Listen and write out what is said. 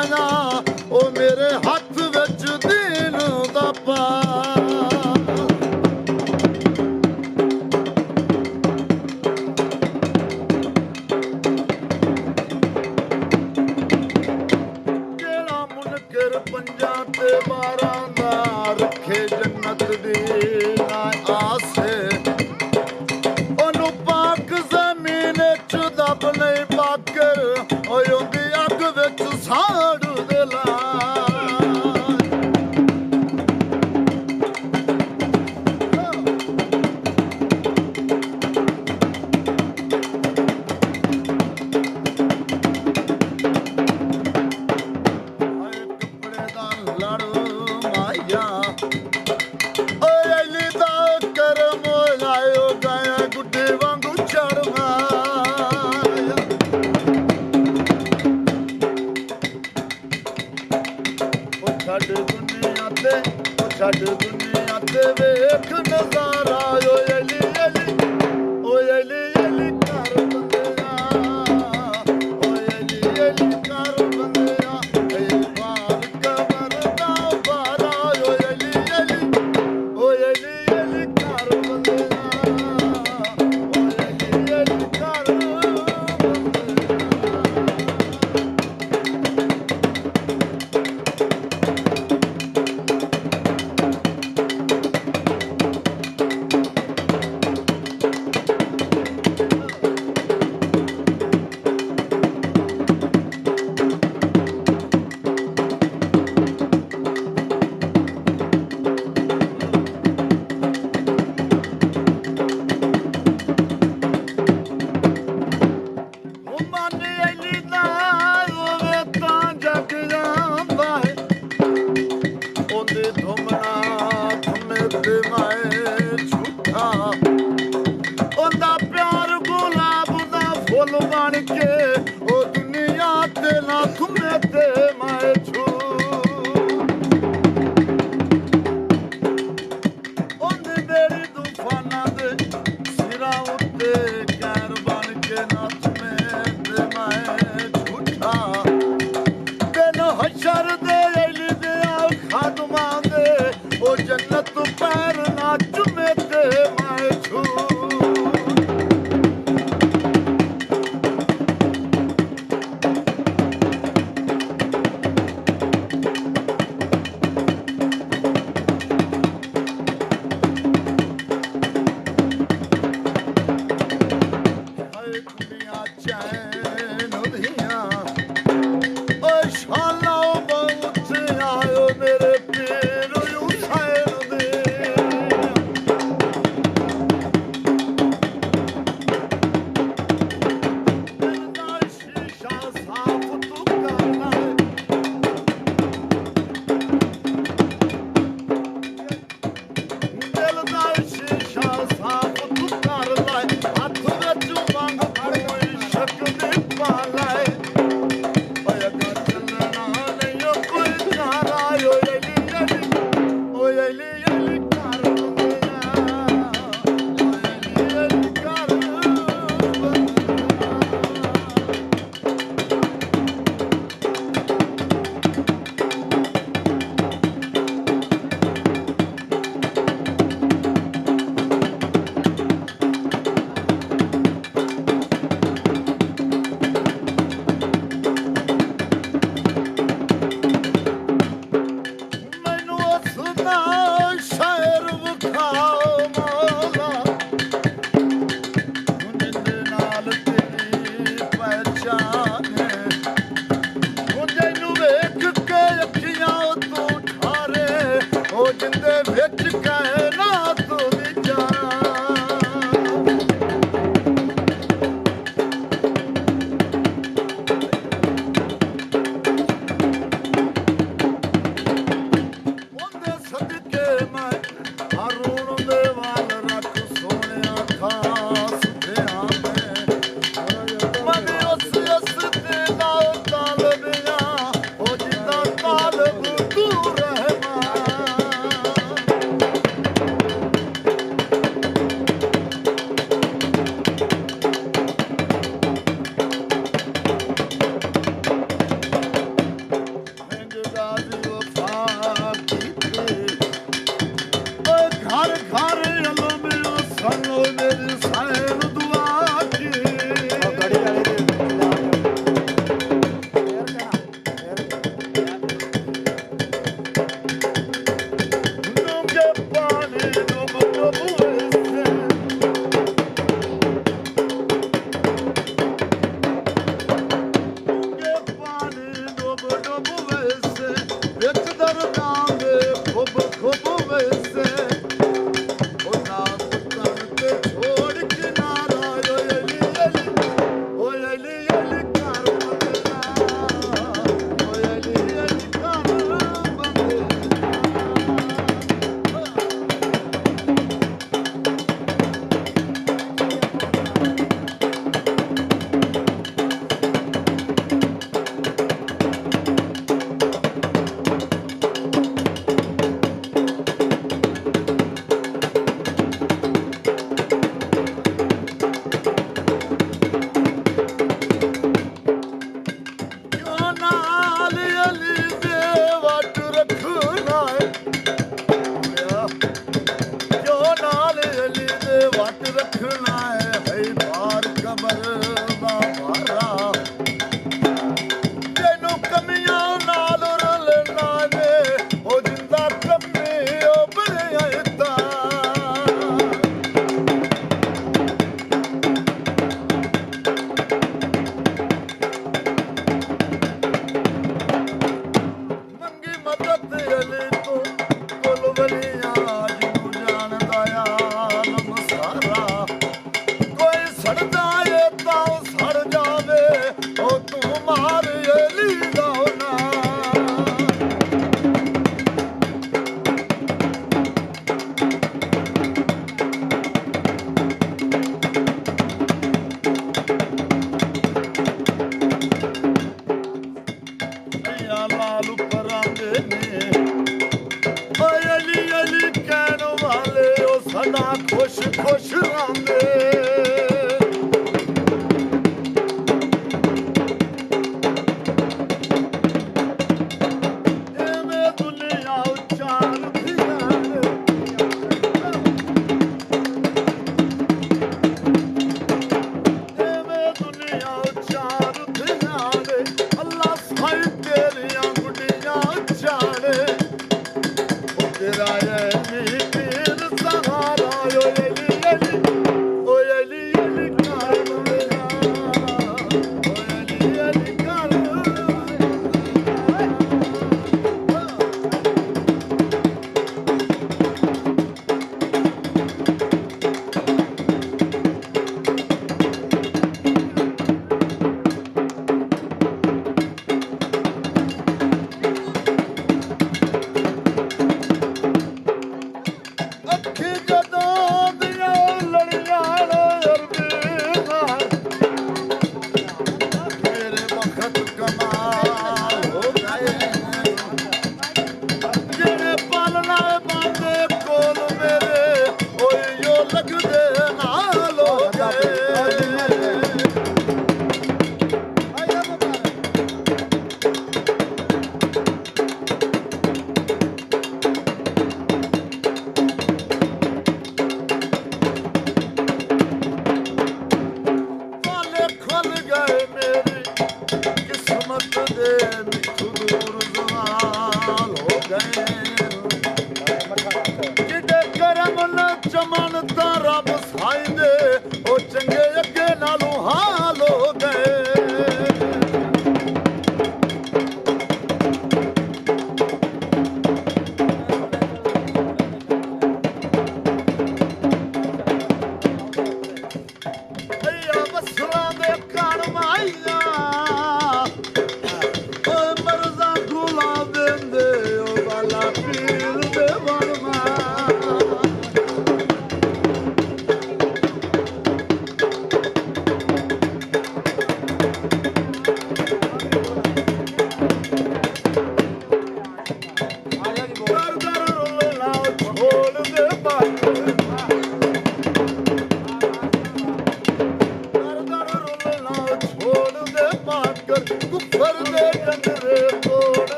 आया ओ मेरे हथ विच दीन दा पाल केड़ा मुनकर पंजा ते 12 दा रखे जन्नत दी ना आसे ओनू पाक जमीन च दब नहीं पाकर ओए उंदी अग विच साड़ दे ला कपड़े दा लड़ माया ओए अली दा करम लायो गया गुड्डे वांगू चढ़ माया ओ छड़ दुनिया ते वेख नजारा ओए अली अली कर बंदिया ओए अली कर बंदिया ए बार कमर दा बारा ओए अली कर बंदिया ओए अली कर बंदिया ਡੁੱਬ ਵੈਸੇ ਵਿੱਚ ਦਰਦਾਂ ਦੇ ਖੁੱਬ ਖੁੱਬ ਵੈਸੇ ਉਹਨਾਂ ਪੁੱਤਾਂ ਤੇ ਛੋੜ ਕਿਨਾਰਾ ਓਏ ਅਲੀ ਅਲੀ ਕਰ ਬੰਦਨਾ ਓਏ ਅਲੀ ਕਰ ਬੰਦਨਾ ਲਾਲ ਪਰਾਂਦੇ ਨੇ ਓਏ ਅਲੀ ਕਹਿਣ ਵਾਲੇ ਉਹ ਸਦਾ ਖੁਸ਼ ਖੁਸ਼ ਰਹਿੰਦੇ ਐਵੇਂ ਦੁਨੀਆ ਉਚਾਰ ਐਵੇਂ ਦੁਨੀਆ ਉਚਾਰ ਧਿਆਨ ਅੱਲਾ ਸਾਈ ਤੇਰੀਆਂ